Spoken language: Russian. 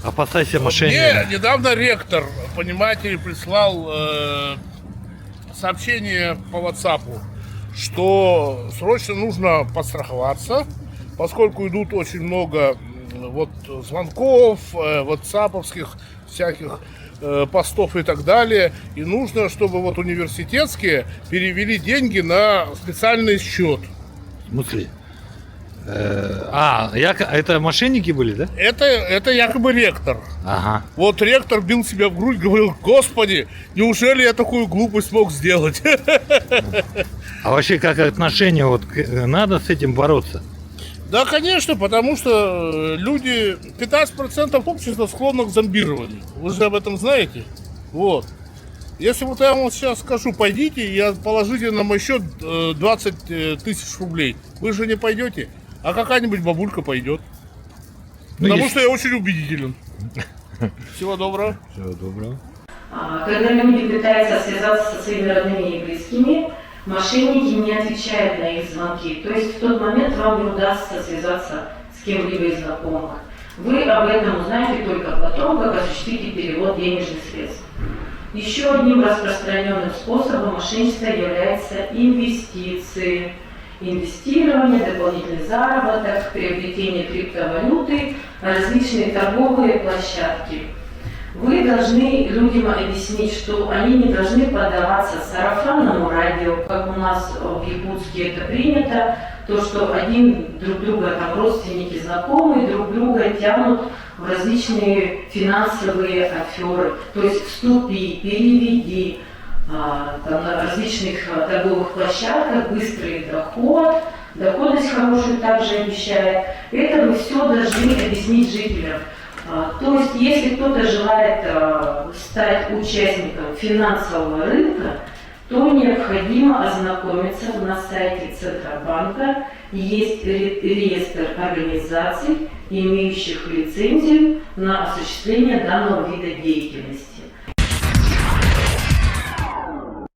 Опасайся Мне мошенника. недавно ректор, понимаете, прислал сообщение по WhatsApp, что срочно нужно подстраховаться, поскольку идут очень много вот звонков, ватсаповских всяких постов и так далее. И нужно, чтобы вот университетские перевели деньги на специальный счет. В смысле? Это мошенники были, да? Это якобы ректор. Ага. Вот ректор бил себя в грудь, говорил: Господи, неужели я такую глупость мог сделать? А вообще, как отношение, вот надо с этим бороться? Да, конечно, потому что люди, 15% общества склонны к зомбированию. Вы же об этом знаете? Вот. Если вот я вам сейчас скажу, пойдите и положите на мой счет 20 тысяч рублей, вы же не пойдете, а какая-нибудь бабулька пойдет. Потому что я очень убедителен. Всего доброго. Всего доброго. Когда люди пытаются связаться со своими родными и близкими, мошенники не отвечают на их звонки. То есть в тот момент вам не удастся связаться с кем-либо из знакомых. Вы об этом узнаете только потом, как осуществите перевод денежных средств. Еще одним распространенным способом мошенничества является инвестиции. Инвестирование, дополнительный заработок, приобретение криптовалюты, различные торговые площадки. Вы должны людям объяснить, что они не должны поддаваться сарафанному радио, как у нас в Якутске это принято, то, что один друг друга, там, родственники, знакомые, друг друга тянут в различные финансовые аферы. То есть вступи, переведи, там, на различных торговых площадках, быстрый доход, доходность хорошую также обещает. Это вы все должны объяснить жителям. То есть, если кто-то желает стать участником финансового рынка, то необходимо ознакомиться на сайте Центробанка. Есть реестр организаций, имеющих лицензию на осуществление данного вида деятельности.